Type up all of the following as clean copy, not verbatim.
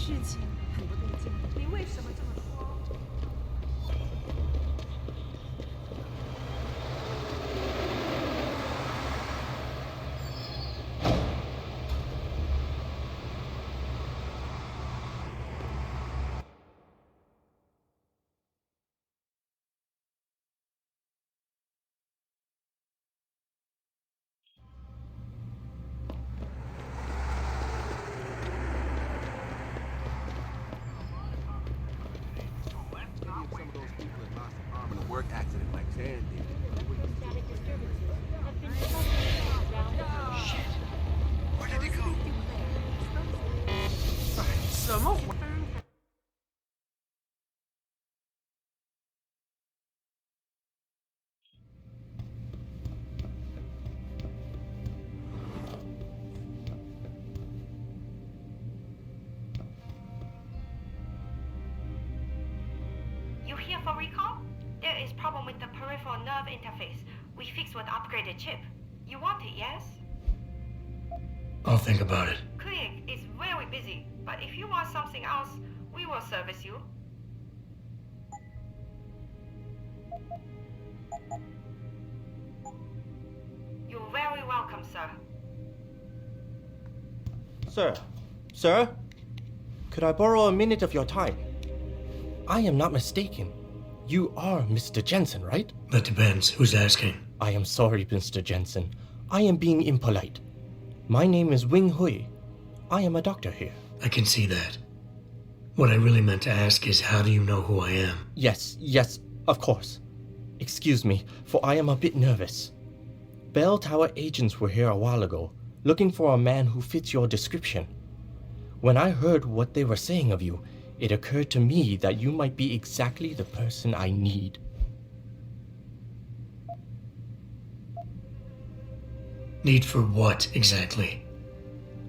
事情很不对劲，你为什么这么说？Work accident like Chan did. Shit. Where did it go? 什么？ You here for recall? There is problem with the peripheral nerve interface. We fixed with upgraded chip. You want it, yes? I'll think about it. Clinic is very busy, but if you want something else, we will service you. You're very welcome, sir. Sir? Could I borrow a minute of your time? I am not mistaken. You are Mr. Jensen, right? That depends. Who's asking? I am sorry, Mr. Jensen. I am being impolite. My name is Wing Hui. I am a doctor here. I can see that. What I really meant to ask is, how do you know who I am? Yes, of course. Excuse me, for I am a bit nervous. Bell Tower agents were here a while ago, looking for a man who fits your description. When I heard what they were saying of you, it occurred to me that you might be exactly the person I need. Need for what, exactly?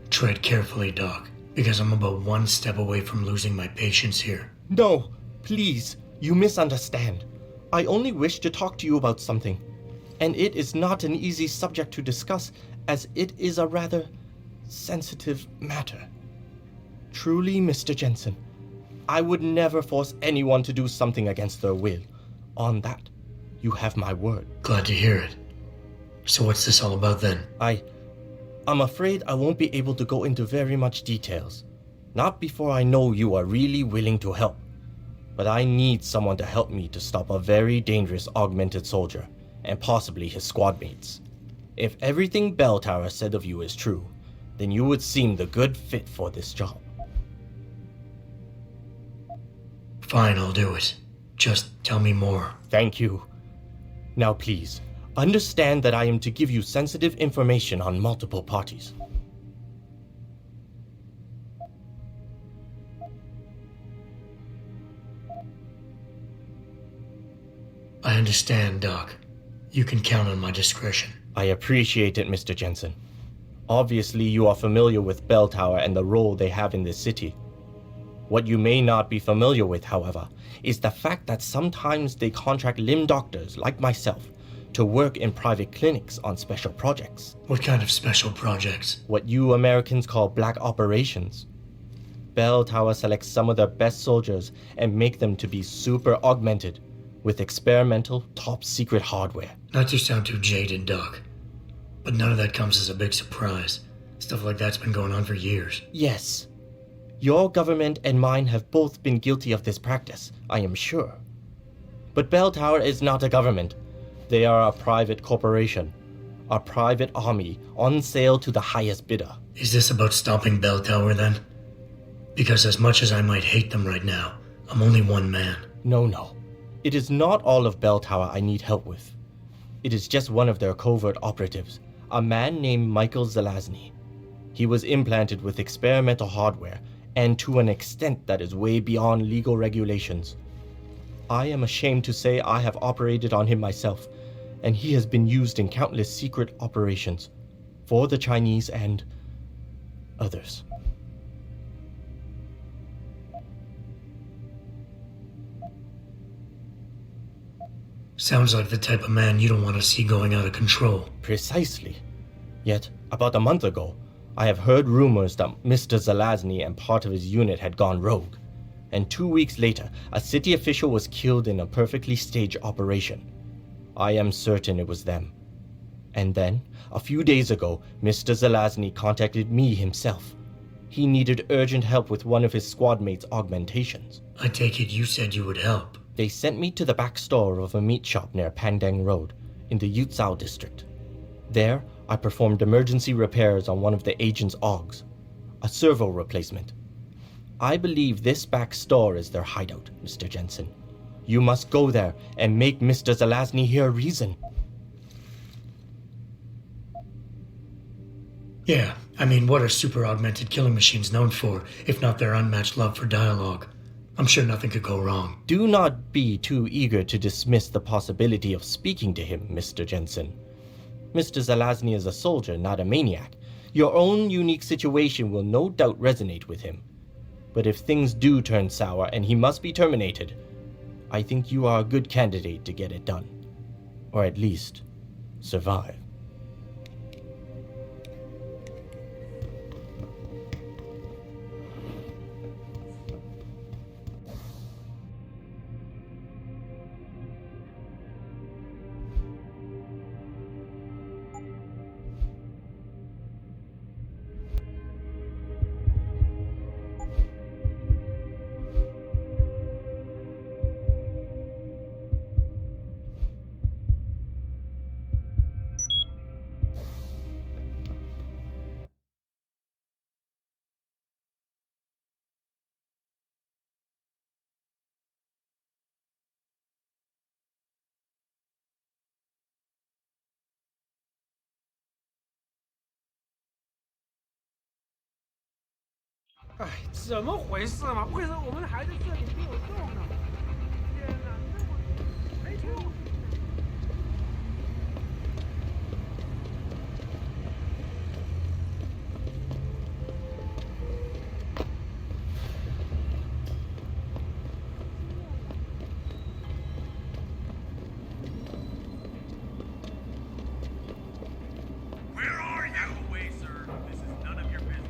Tread carefully, Doc, because I'm about one step away from losing my patience here. No, please, you misunderstand. I only wish to talk to you about something. And it is not an easy subject to discuss, as it is a rather sensitive matter. Truly, Mr. Jensen, I would never force anyone to do something against their will. On that, you have my word. Glad to hear it. So what's this all about then? I'm afraid I won't be able to go into very much details. Not before I know you are really willing to help. But I need someone to help me to stop a very dangerous augmented soldier, and possibly his squad mates. If everything Bell Tower said of you is true, then you would seem the good fit for this job. Fine, I'll do it. Just tell me more. Thank you. Now please, understand that I am to give you sensitive information on multiple parties. I understand, Doc. You can count on my discretion. I appreciate it, Mr. Jensen. Obviously, you are familiar with Bell Tower and the role they have in this city. What you may not be familiar with, however, is the fact that sometimes they contract limb doctors like myself to work in private clinics on special projects. What kind of special projects? What you Americans call black operations. Bell Tower selects some of their best soldiers and make them to be super augmented with experimental, top-secret hardware. Not to sound too jaded, Doc, but none of that comes as a big surprise. Stuff like that's been going on for years. Yes. Your government and mine have both been guilty of this practice, I am sure. But Bell Tower is not a government. They are a private corporation. A private army on sale to the highest bidder. Is this about stopping Bell Tower then? Because as much as I might hate them right now, I'm only one man. No. It is not all of Bell Tower I need help with. It is just one of their covert operatives, a man named Michael Zelazny. He was implanted with experimental hardware, and to an extent that is way beyond legal regulations. I am ashamed to say I have operated on him myself, and he has been used in countless secret operations for the Chinese and others. Sounds like the type of man you don't want to see going out of control. Precisely. Yet, about a month ago, I have heard rumors that Mr. Zelazny and part of his unit had gone rogue, and 2 weeks later, a city official was killed in a perfectly staged operation. I am certain it was them. And then, a few days ago, Mr. Zelazny contacted me himself. He needed urgent help with one of his squad mates' augmentations. I take it you said you would help. They sent me to the back store of a meat shop near Pandang Road, in the Yutzao district. There, I performed emergency repairs on one of the agent's augs, a servo replacement. I believe this back store is their hideout, Mr. Jensen. You must go there and make Mr. Zelazny hear reason. Yeah, I mean, what are super augmented killing machines known for, if not their unmatched love for dialogue? I'm sure nothing could go wrong. Do not be too eager to dismiss the possibility of speaking to him, Mr. Jensen. Mr. Zelazny is a soldier, not a maniac. Your own unique situation will no doubt resonate with him. But if things do turn sour and he must be terminated, I think you are a good candidate to get it done. Or at least, survive.哎，怎么回事嘛？为什么我们还在这里没有动呢？天哪，那我没听过。Where are you? Out of the way, sir. This is none of your business.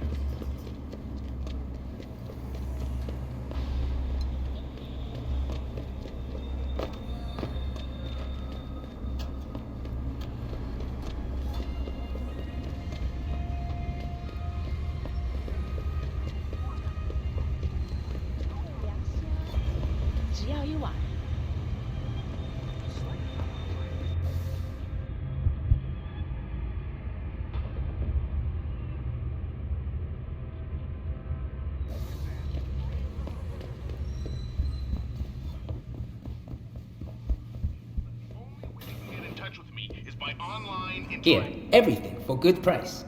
Here, everything for good price.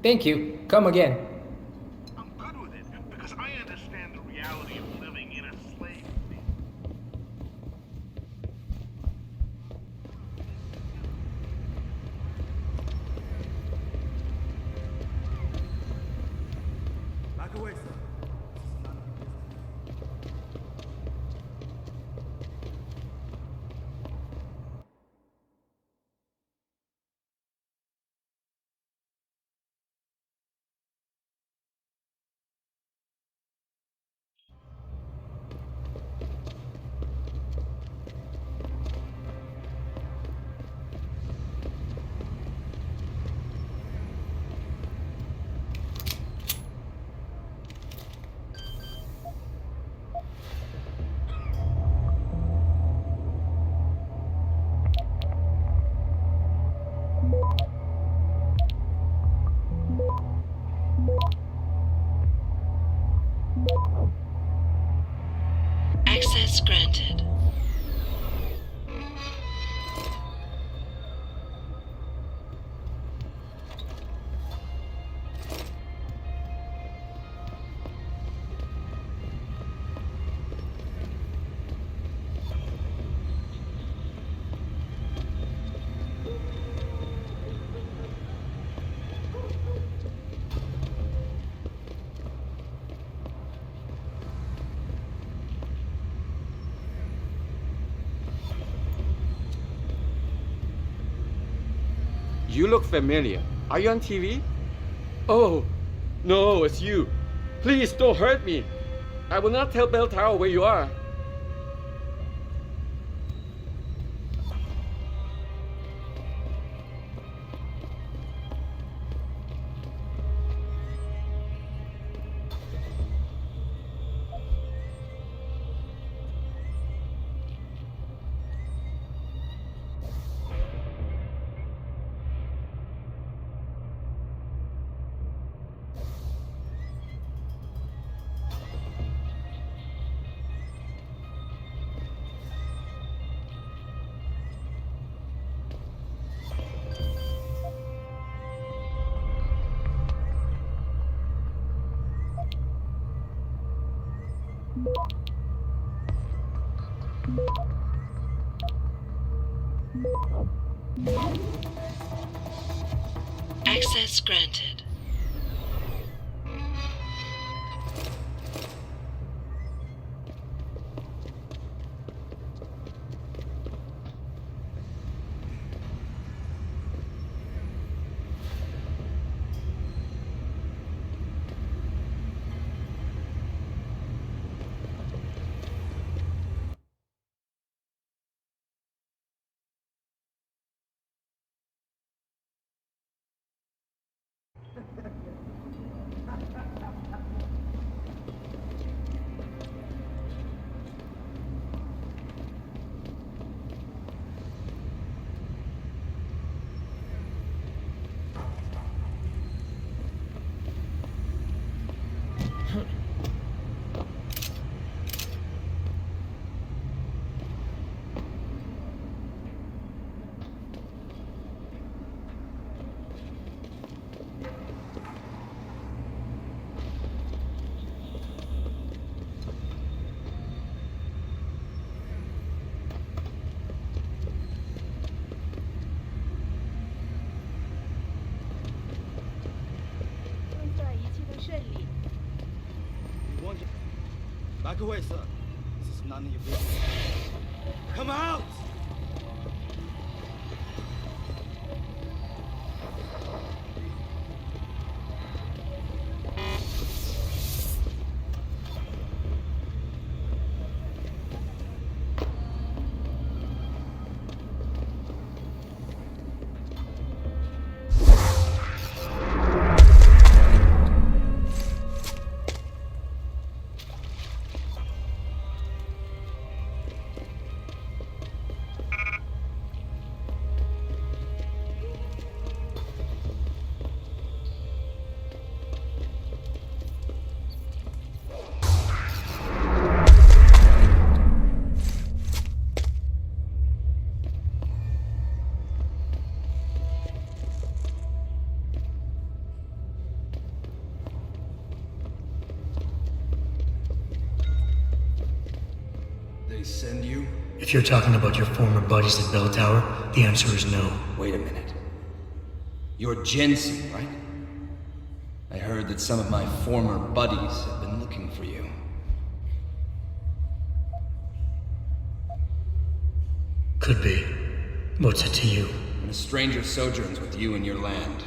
Thank you. Come again. I'm good with it, because I understand the reality of living in a slave state. Back away, sir. Access granted. You look familiar. Are you on TV? Oh, no, it's you. Please don't hurt me. I will not tell Bell Tower where you are. Access granted. Back away, sir. This is none of your business. Come out! They send you? If you're talking about your former buddies at Bell Tower, the answer is no. Wait a minute. You're Jensen, right? I heard that some of my former buddies have been looking for you. Could be. What's it to you? When a stranger sojourns with you in your land,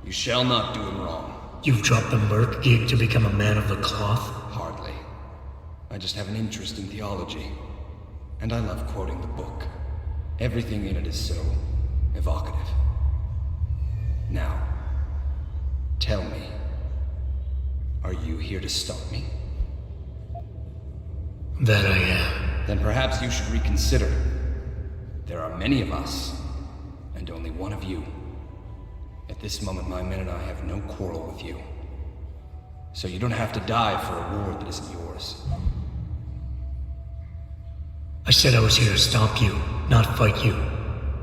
you shall not do him wrong. You've dropped the merc gig to become a man of the cloth? Hardly. I just have an interest in theology. And I love quoting the book. Everything in it is so evocative. Now, tell me, are you here to stop me? That I am. Then perhaps you should reconsider. There are many of us, and only one of you. At this moment, my men and I have no quarrel with you. So you don't have to die for a war that isn't yours. I said I was here to stop you, not fight you.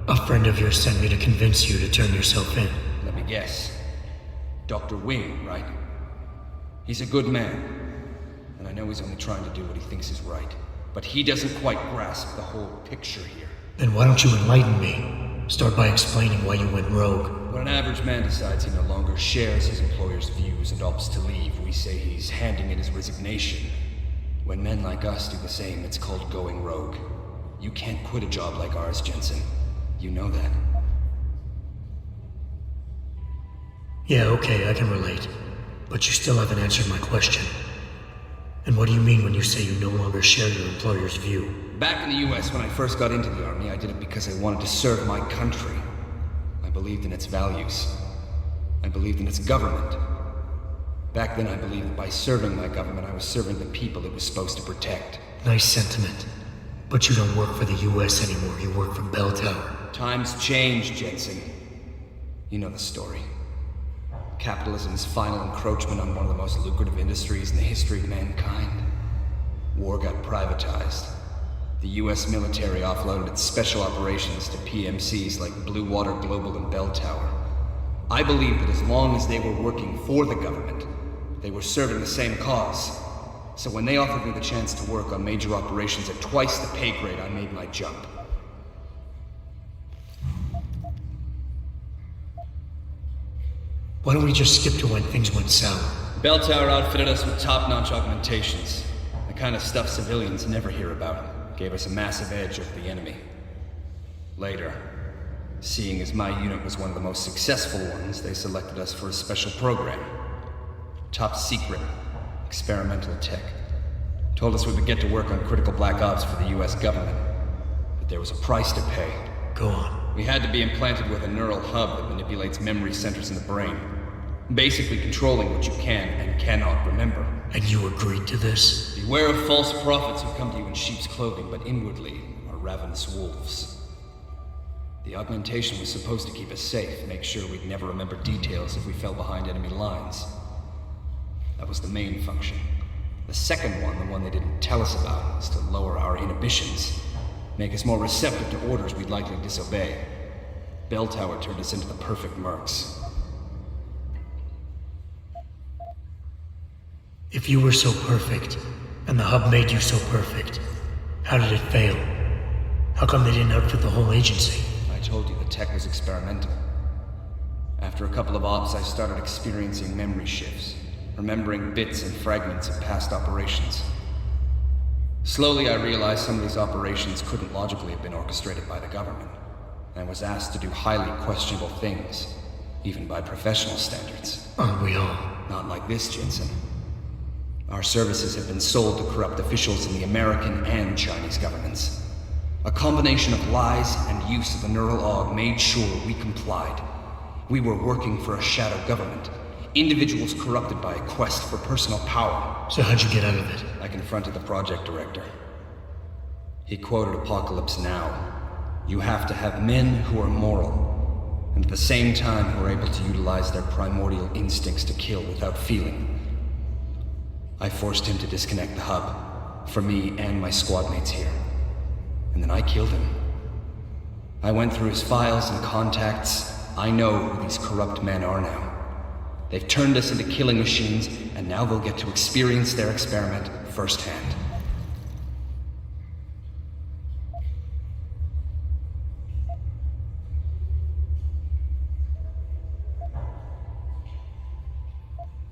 A friend of yours sent me to convince you to turn yourself in. Let me guess. Dr. Wing, right? He's a good man. And I know he's only trying to do what he thinks is right. But he doesn't quite grasp the whole picture here. Then why don't you enlighten me? Start by explaining why you went rogue. When an average man decides he no longer shares his employer's views and opts to leave, we say he's handing in his resignation. When men like us do the same, it's called going rogue. You can't quit a job like ours, Jensen. You know that. Yeah, okay, I can relate. But you still haven't answered my question. And what do you mean when you say you no longer share your employer's view? Back in the US, when I first got into the Army, I did it because I wanted to serve my country. I believed in its values. I believed in its government. Back then, I believed that by serving my government, I was serving the people it was supposed to protect. Nice sentiment. But you don't work for the US anymore, you work for Bell Tower. Times change, Jensen. You know the story. Capitalism's final encroachment on one of the most lucrative industries in the history of mankind. War got privatized. The US military offloaded its special operations to PMCs like Blue Water Global and Bell Tower. I believed that as long as they were working for the government, they were serving the same cause. So when they offered me the chance to work on major operations at twice the pay grade, I made my jump. Why don't we just skip to when things went sour? Bell Tower outfitted us with top-notch augmentations. The kind of stuff civilians never hear about. Gave us a massive edge over the enemy. Later, seeing as my unit was one of the most successful ones, they selected us for a special program. Top secret, experimental tech. Told us we would get to work on critical black ops for the US government. But there was a price to pay. Go on. We had to be implanted with a neural hub that manipulates memory centers in the brain. Basically controlling what you can and cannot remember. And you agreed to this? Beware of false prophets who come to you in sheep's clothing, but inwardly are ravenous wolves. The augmentation was supposed to keep us safe, make sure we'd never remember details if we fell behind enemy lines. That was the main function. The second one, the one they didn't tell us about, was to lower our inhibitions. Make us more receptive to orders we'd likely disobey. Bell Tower turned us into the perfect mercs. If you were so perfect, and the hub made you so perfect, how did it fail? How come they didn't outfit the whole agency? I told you the tech was experimental. After a couple of ops, I started experiencing memory shifts, remembering bits and fragments of past operations. Slowly, I realized some of these operations couldn't logically have been orchestrated by the government, and I was asked to do highly questionable things, even by professional standards. Aren't we all? Not like this, Jensen. Our services have been sold to corrupt officials in the American and Chinese governments. A combination of lies and use of the neural aug made sure we complied. We were working for a shadow government. Individuals corrupted by a quest for personal power. So how'd you get out of it? I confronted the project director. He quoted Apocalypse Now. You have to have men who are moral, and at the same time who are able to utilize their primordial instincts to kill without feeling. I forced him to disconnect the hub, for me and my squad mates here. And then I killed him. I went through his files and contacts. I know who these corrupt men are now. They've turned us into killing machines, and now they'll get to experience their experiment firsthand.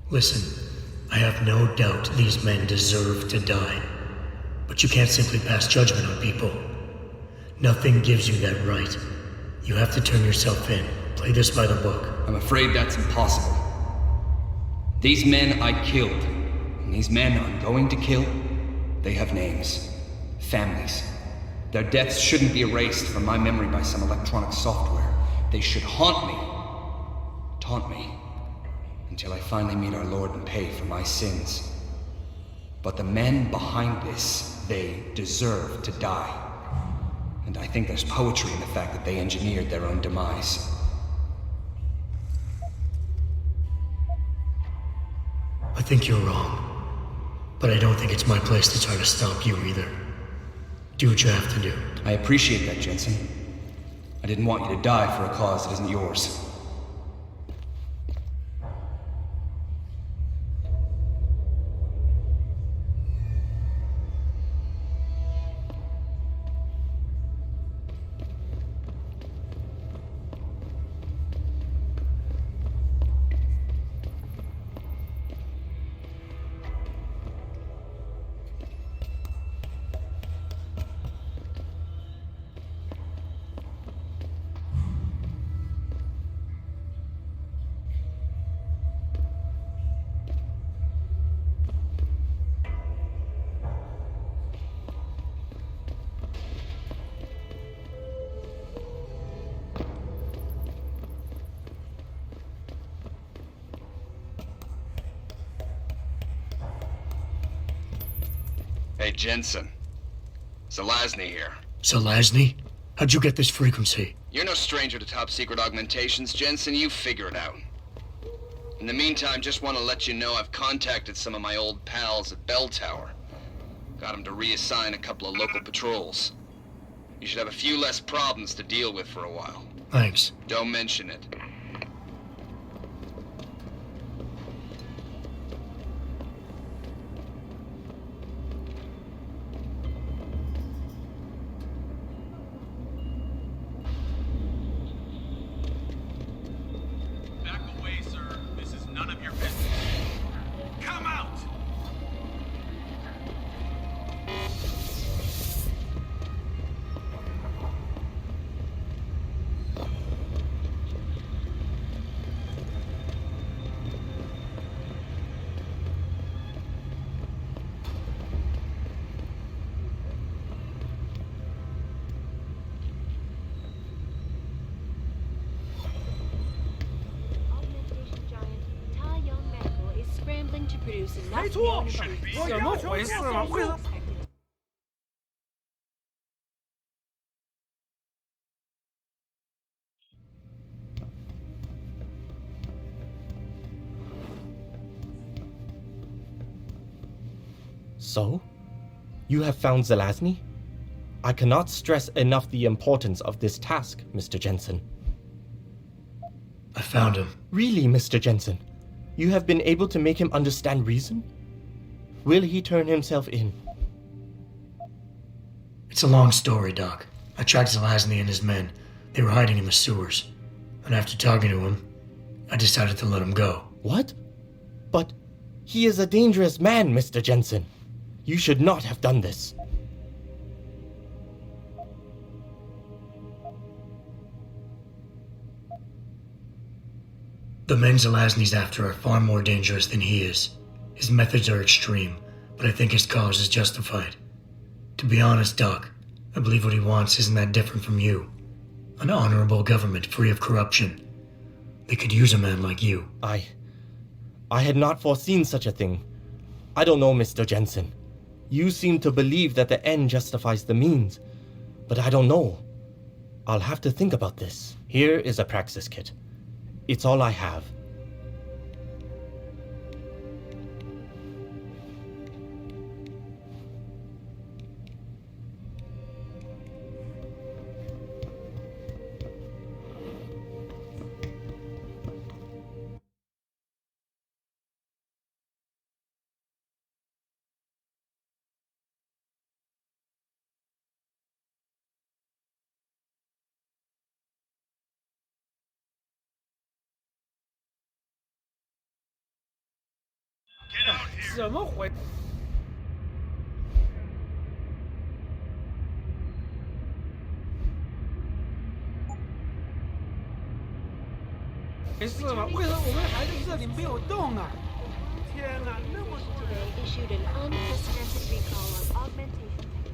Listen, I have no doubt these men deserve to die. But you can't simply pass judgment on people. Nothing gives you that right. You have to turn yourself in. Play this by the book. I'm afraid that's impossible. These men I killed, and these men I'm going to kill, they have names, families. Their deaths shouldn't be erased from my memory by some electronic software. They should haunt me, taunt me, until I finally meet our Lord and pay for my sins. But the men behind this, they deserve to die. And I think there's poetry in the fact that they engineered their own demise. I think you're wrong. But I don't think it's my place to try to stop you either. Do what you have to do. I appreciate that, Jensen. I didn't want you to die for a cause that isn't yours. Hey, Jensen. Zelazny here. Zelazny? How'd you get this frequency? You're no stranger to top-secret augmentations, Jensen. You figure it out. In the meantime, just want to let you know I've contacted some of my old pals at Bell Tower. Got them to reassign a couple of local patrols. You should have a few less problems to deal with for a while. Thanks. Don't mention it. Back away, sir. This is none of your business. Come out! Augmentation giant Ta Young Medical is scrambling to produce enough 没错， nanobreeds. 怎么回事嘛？为什么？ So? You have found Zelazny? I cannot stress enough the importance of this task, Mr. Jensen. I found him. Really, Mr. Jensen? You have been able to make him understand reason? Will he turn himself in? It's a long story, Doc. I tracked Zelazny and his men. They were hiding in the sewers. And after talking to him, I decided to let him go. What? But he is a dangerous man, Mr. Jensen. You should not have done this. The men Zelazny's after are far more dangerous than he is. His methods are extreme, but I think his cause is justified. To be honest, Doc, I believe what he wants isn't that different from you. An honorable government free of corruption. They could use a man like you. I had not foreseen such a thing. I don't know, Mr. Jensen. You seem to believe that the end justifies the means, but I don't know. I'll have to think about this. Here is a praxis kit. It's all I have. Get out here! 怎么回？没事嘛？为什么我们还在这里没有动啊？天哪，那么多人！ Today issued an unprecedented recall on augmentation technology.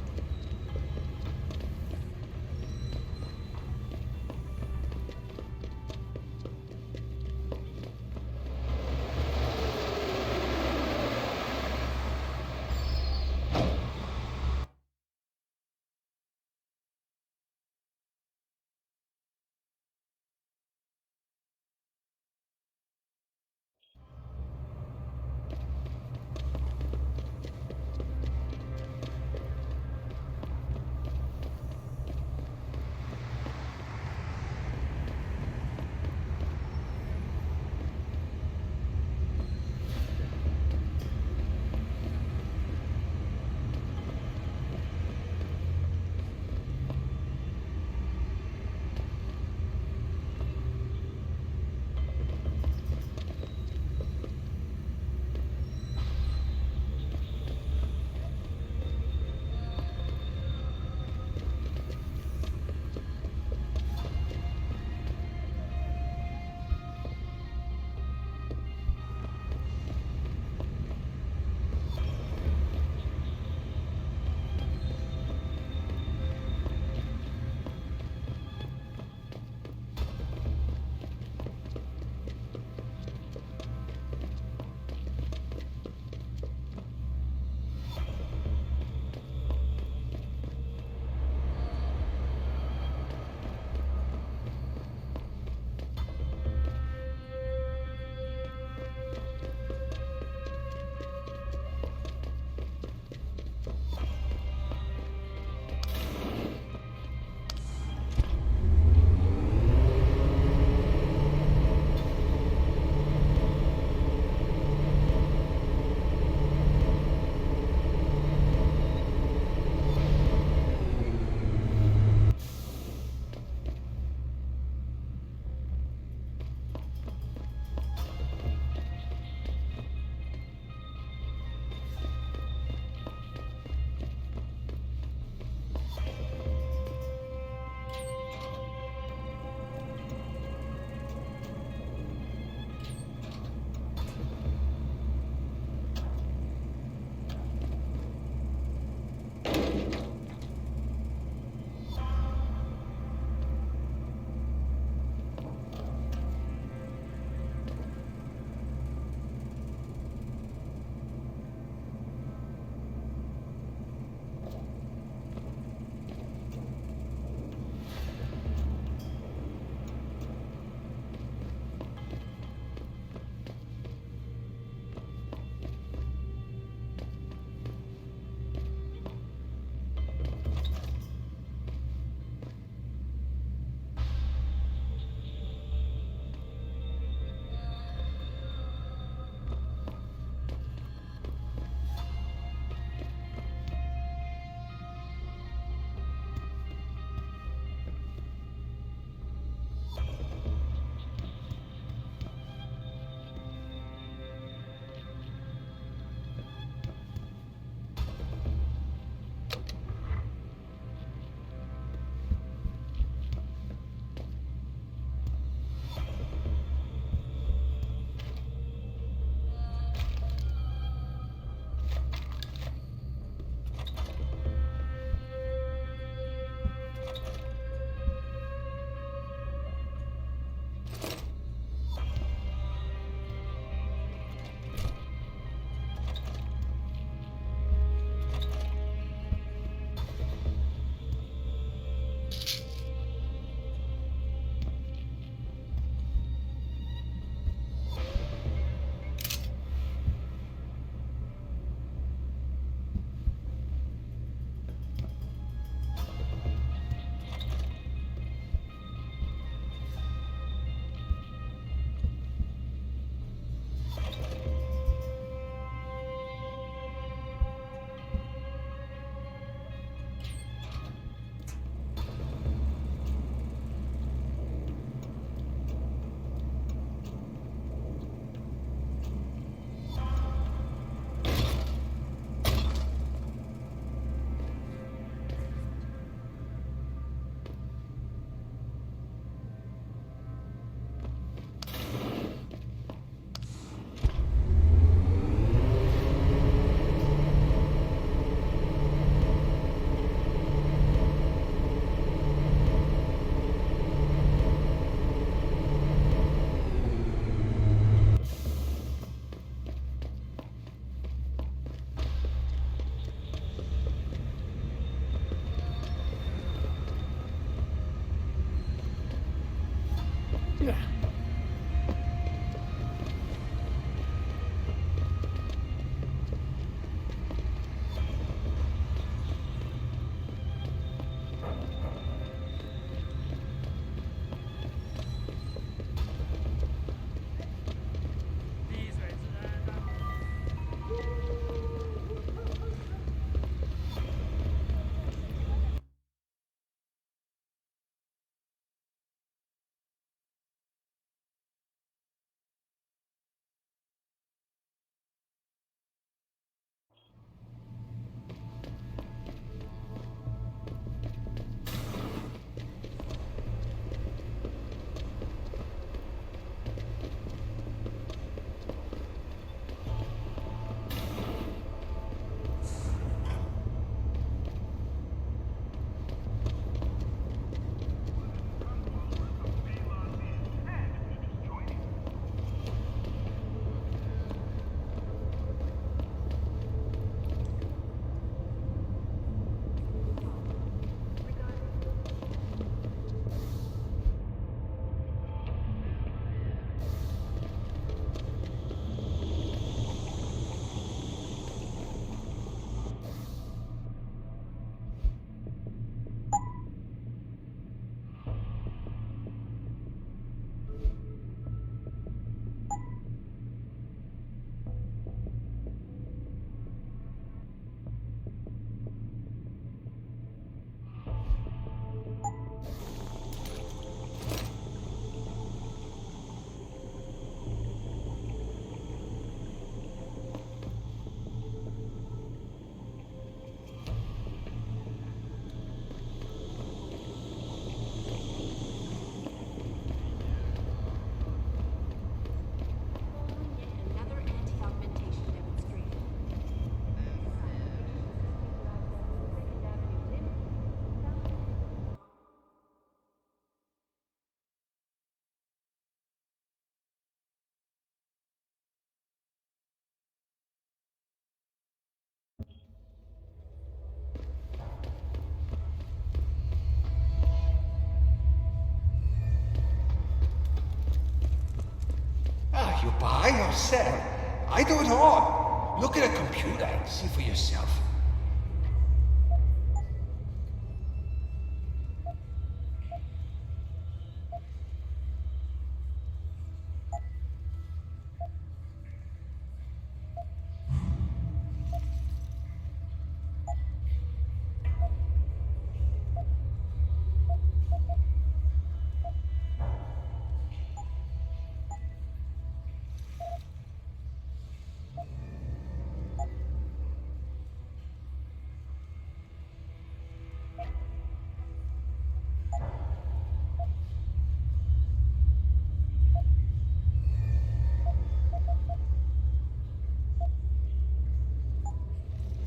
I have said, I do it all. Look at a computer and see for yourself.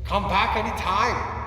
Come back anytime.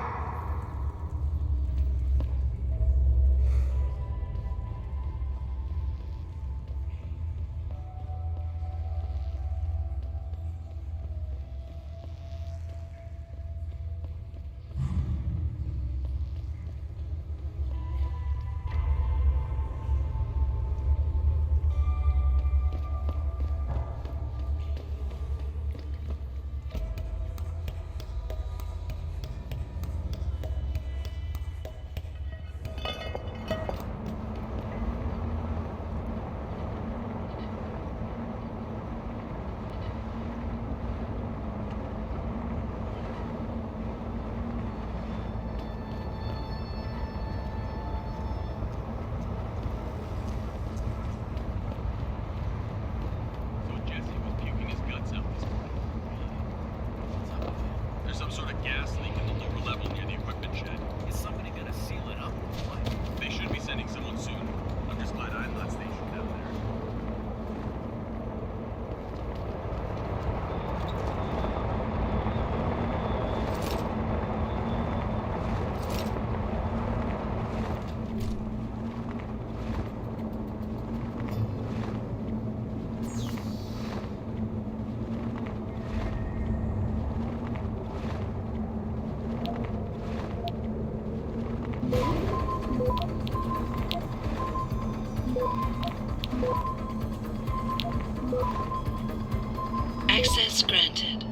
Access granted.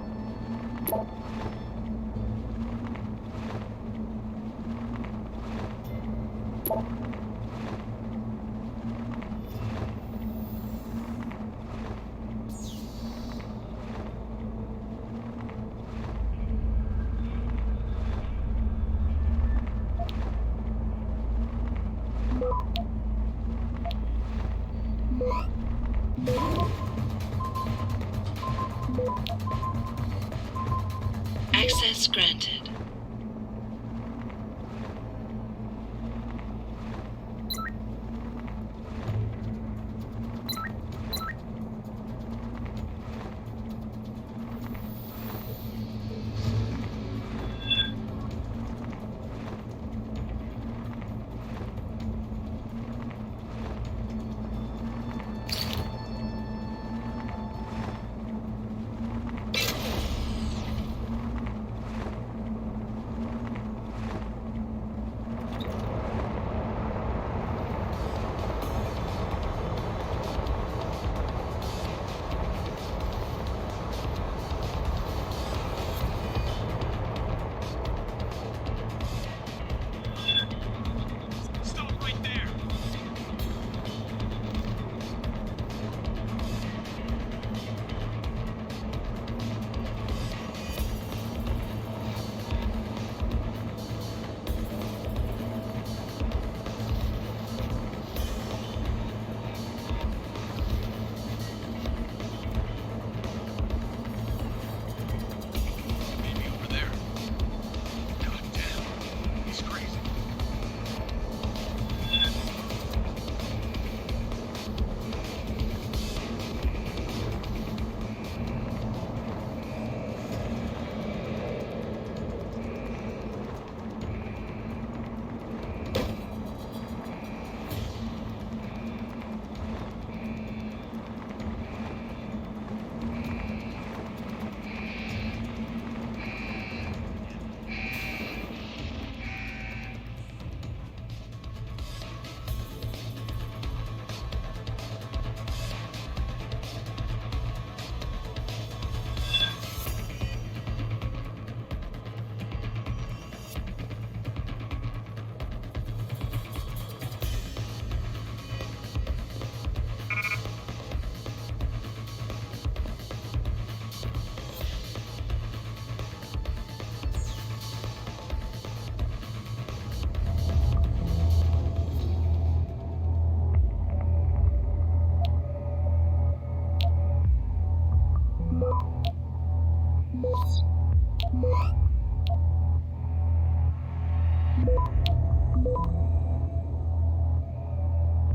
Access granted.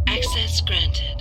Access granted.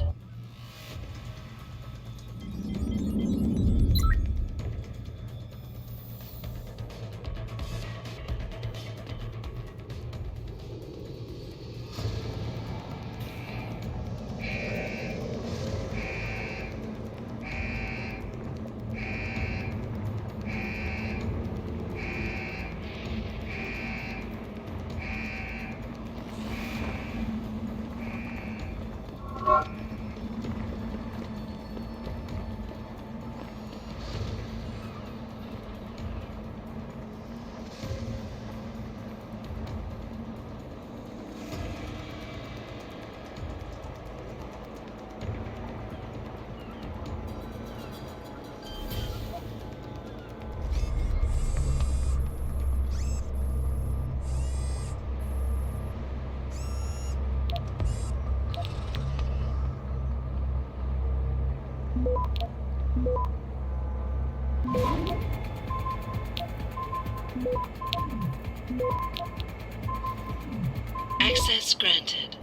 Access granted.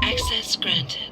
Access granted.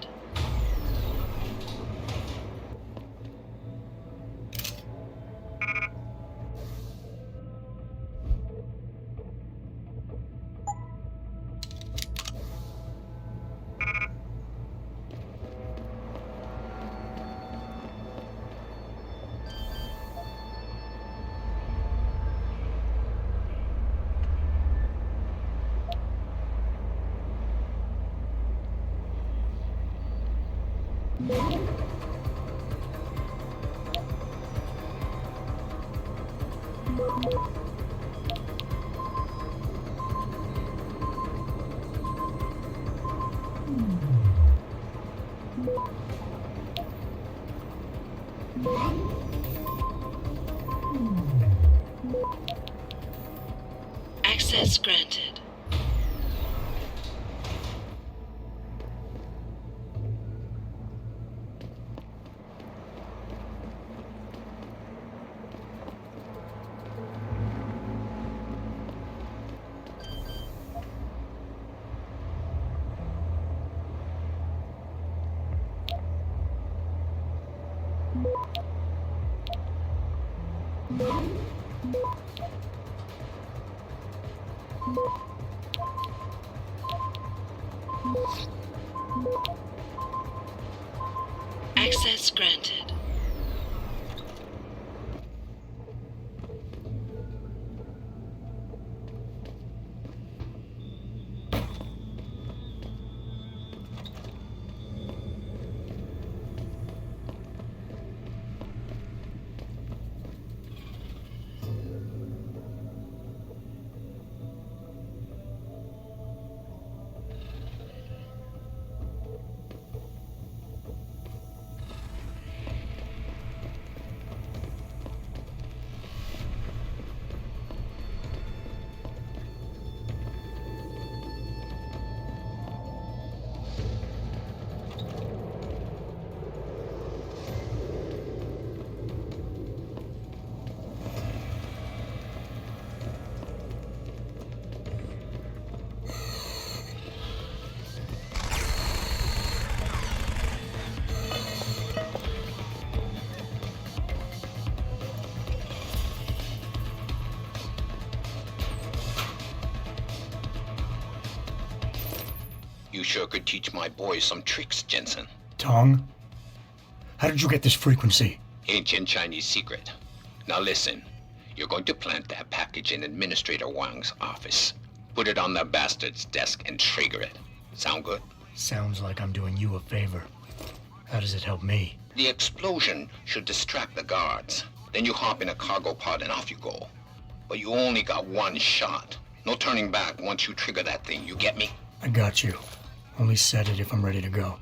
Access granted. Access granted. You sure could teach my boys some tricks, Jensen. Tong? How did you get this frequency? Ancient Chinese secret. Now listen. You're going to plant that package in Administrator Wang's office. Put it on that bastard's desk and trigger it. Sound good? Sounds like I'm doing you a favor. How does it help me? The explosion should distract the guards. Then you hop in a cargo pod and off you go. But you only got one shot. No turning back once you trigger that thing, you get me? I got you. Only set it if I'm ready to go.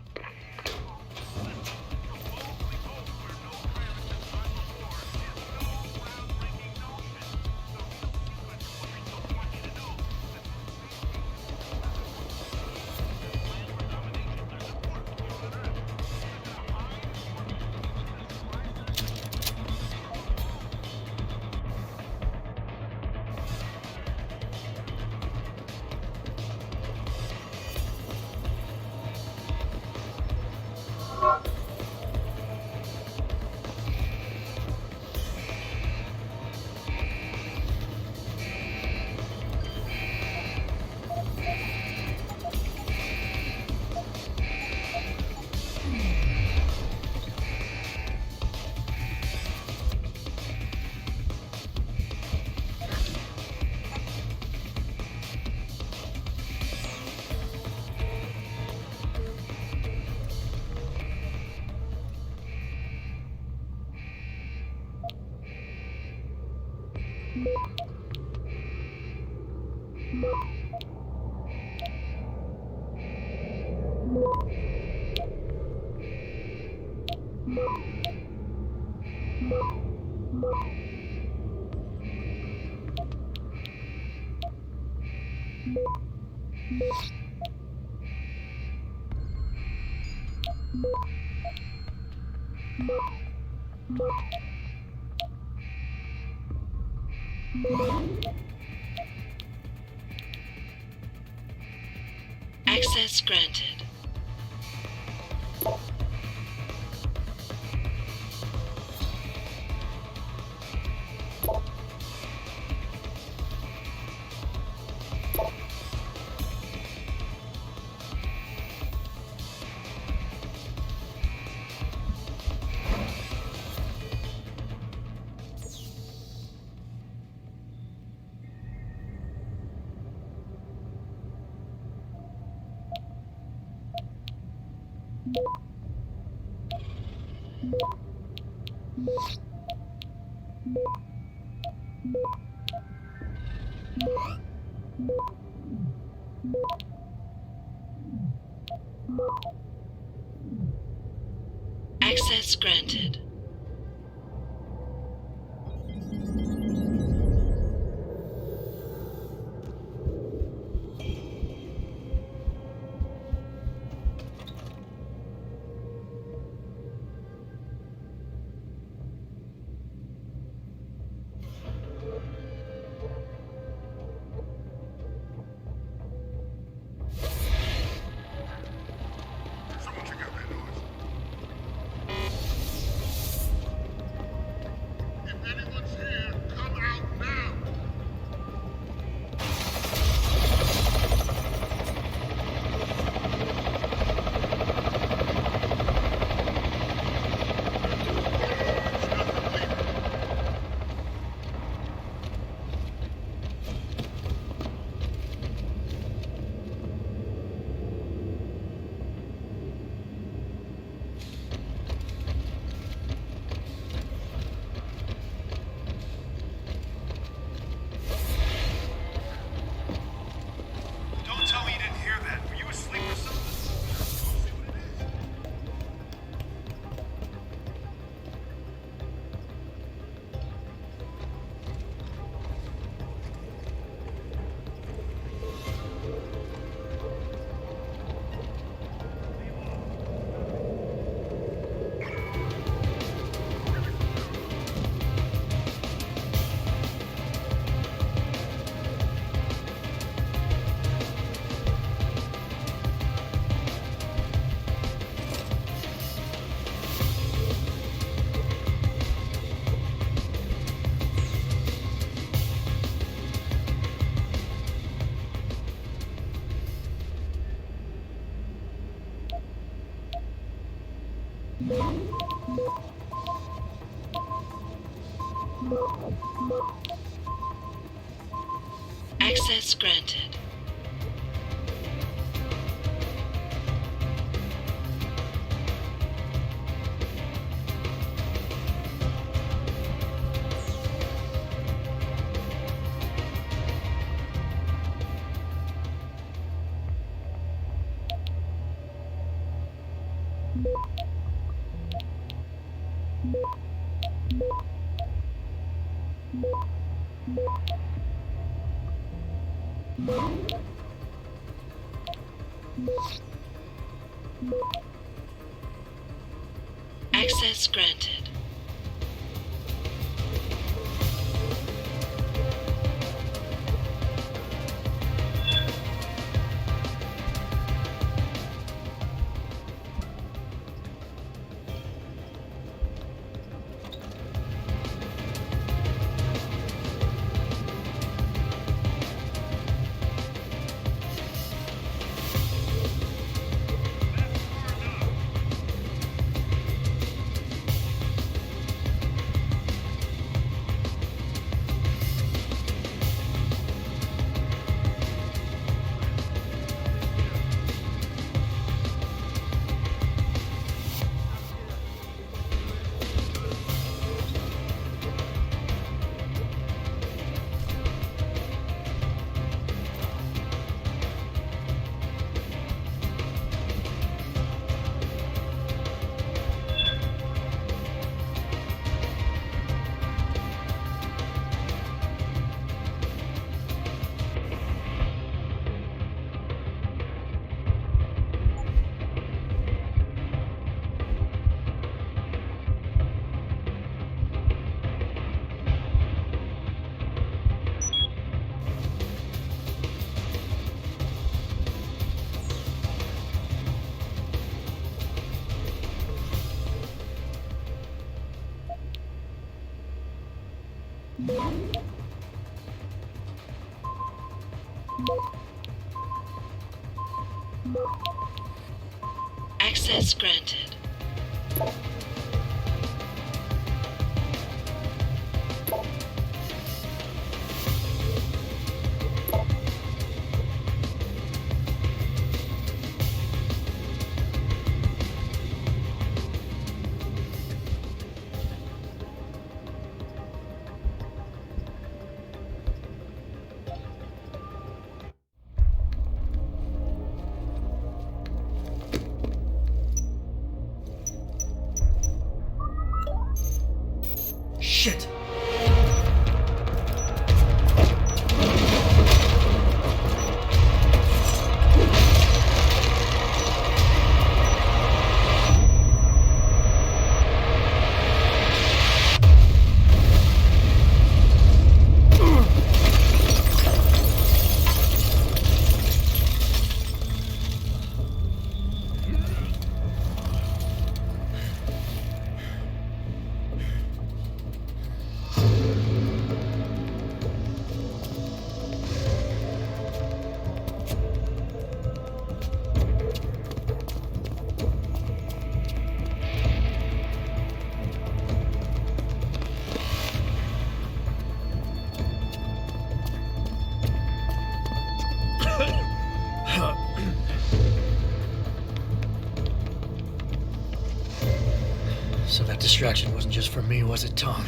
Access granted. Access granted. Someone check out that noise. Access granted. Access granted. Access granted. Shit! So that distraction wasn't just for me, was it, Tom?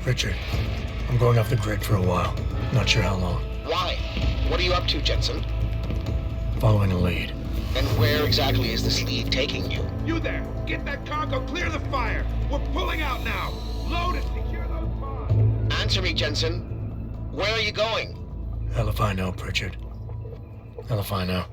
Richard, I'm going off the grid for a while. Not sure how long. Why? What are you up to, Jensen? Following a lead. And where exactly is this lead taking you? You there! Get that cargo, clear the fire! We're pulling out now! Load and secure those bombs! Answer me, Jensen. Where are you going? Hell if I know, Pritchard. Hell if I know.